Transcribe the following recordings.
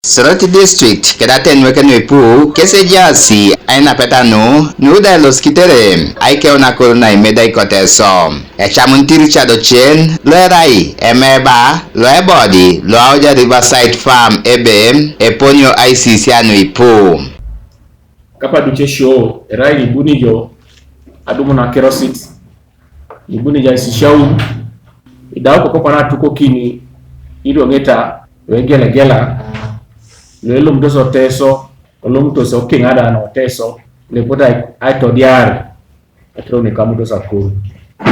Soroti district kedaten wekene pu kese jasi aina petano nuda los kitere aike ona korona imeda ikoteso echamuntiri chado chen lerai emeba loebody loauja riverside farm ebe eponyo ICC anu ipu kapa duche show rai ibuni jo adumu na kerosit ibuni ja isishau idao ko pana tuko kini ido ngeta wegela gela lelo mtoso Teso lo mtoso kingada no Teso le pota aito diari atro ni kamuto Akoru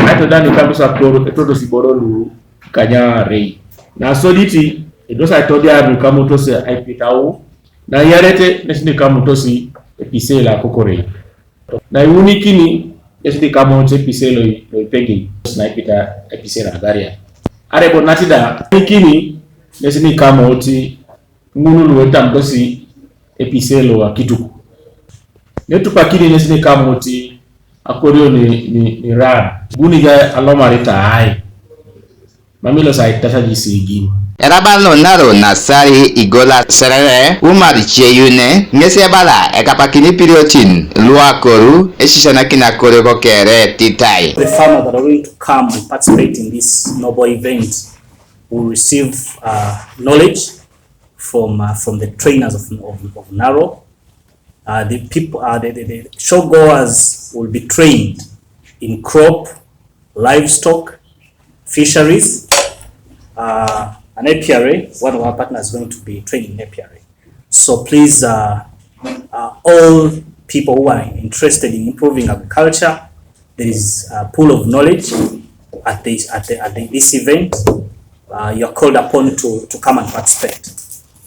aito dani kamuto Akoru etodo siboro kanya rei na soliti edosa aito diari kamuto se aipitao na yarete nesini kamuto si episela kokore na unikini nesini kamuto episelo lo ipegi na ipita episela garia are bonatida nikini nesini kamuto munu wetam dosi episelo wa kituku netu pakini nesine kamoti Akoru ni ran buni ga alomarita hai mamilo sai tasaji sigi Erabalo naro nasari igola serere umari cheyune ngese bala Akapakin periotin lua Akoru eshishana kina Akoru ko kere titai. The farmers that are going to come and participate in this noble event will receive knowledge from the trainers of Naro. The people, the showgoers will be trained in crop, livestock, fisheries, an apiary. One of our partners is going to be trained in apiary. So please, all people who are interested in improving agriculture, there is a pool of knowledge at this event. You are called upon to come and participate.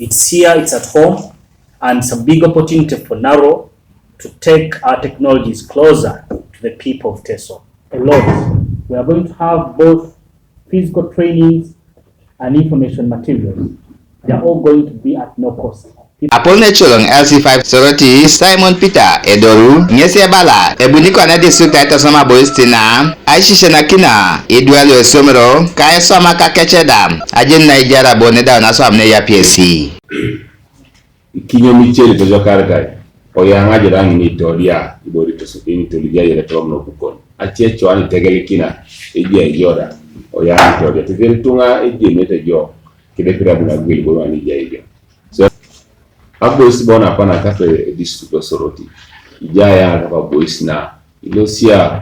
It's here, it's at home, and it's a big opportunity for Naro to take our technologies closer to the people of Teso. A lot. We are going to have both physical trainings and information materials. They are all going to be at no cost. Apone cholong LC5 Soroti Simon Peter Edoru ngese bala ebuniko na district ita soma boistina aishisha na kina idwalo esomero ka soma ka kecheda ajin Nigeria boneda na so amne ya PSC kinyo michele to kargai oyanga jirangi ni todia ibori to supini to liya yele to no kukon achecho ani tegele kina eji ayoda oyanga todia tegele tunga eji mete jo kide kira bula gwil bo ani jaijo Abois bona pana kafe district Soroti ijaya kapa bois na ilosia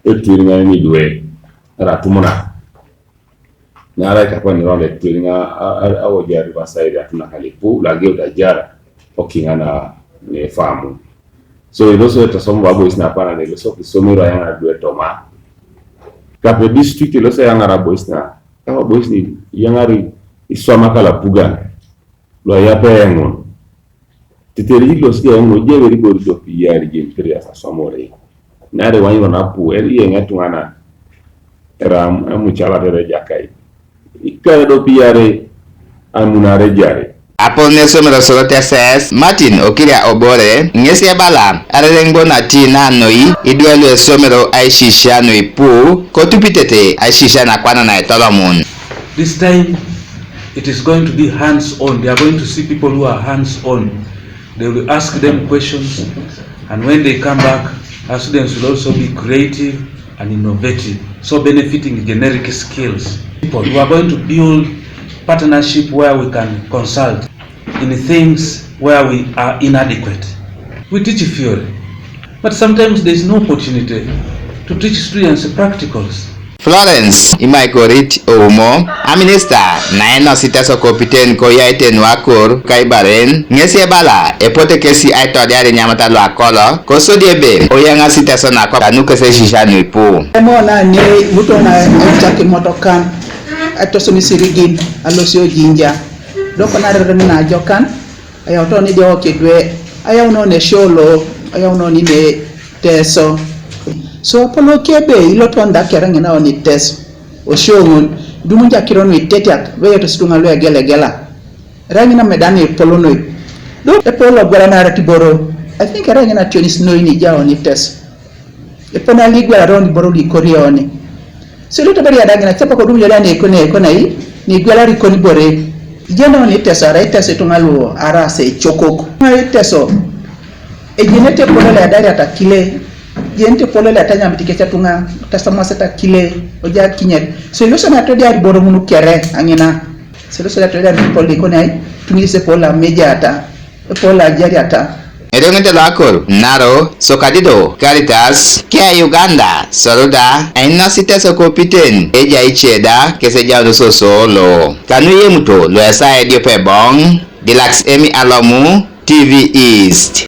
etuinga ni dwe ratumuna na ara kapa ni role tuinga awoja riverside atuna kalipu lagio dajara okingana ne famu so iloso etasomba bois na pana ne iloso kisomero yanga dwe toma kape district iloso yanga bois na kapa bois ni yangari isoma kala pugan lo yapengon Titeri los que en oye veri por do piar y entre asa somore nare wanyo na pu eri engatungana era mucha la de jakai ikara do piare amunare jare Apone somero Soroti SS Martin Okiria Obore ngese bala arengbo na tina noi idwelo somero aishisha no ipu kotupitete aishisha na kwana na etolomun. This time it is going to be hands on. They are going to see people who are hands on. They will ask them questions, and when they come back, our students will also be creative and innovative, so benefiting generic skills. People who are going to build partnership where we can consult in things where we are inadequate. We teach theory, but sometimes there is no opportunity to teach students practicals. Florence Imaikorit Omo, a minister, naeno siteso kopiten ko yaiten Akoru kaibaren, ngesi bala, epote kesi aito diari nyamata lo akolo, koso diebe, oyanga siteso na ko kanuke se shisha nuipu. Mona ne mutona chaki motokan, aito sumisirigin, alosio jinja, doko na remina jokan, aya utoni dio kidwe, aya unone sholo, aya unoni ne Teso. So apolo kebe ilotonda kerenge na oni Teso oshongun dumunja kirono itetiak weyo to stunga lo gela rangi na medani polono do e polo gwara na ratiboro I think rangi na tionis no ni jao ni Teso e pona ligwa rondi boro li korioni so lo to bari adangi na chapa ko dumja dani ko na yi ni gwala ri ko ni bore Jeno ni Teso ara Teso tungalu ara se chokok. Mai Teso ejinete polele adari atakile jente polele atanya mitike chatunga tasama seta kile oja kinyet solution atodi ari boro munu kere angina solution atodi ari poli konai tungise pola mediata pola jariata Edongete lo Akoru, Naro, Sokadido, Caritas, Kia Uganda, Soroda, Aina Teso Kopiten, Eja Icheda, Keseja Unuso Solo. Kanu Yemuto, Loesa Edio Pebong, Dilax Emi Alomu, TV East.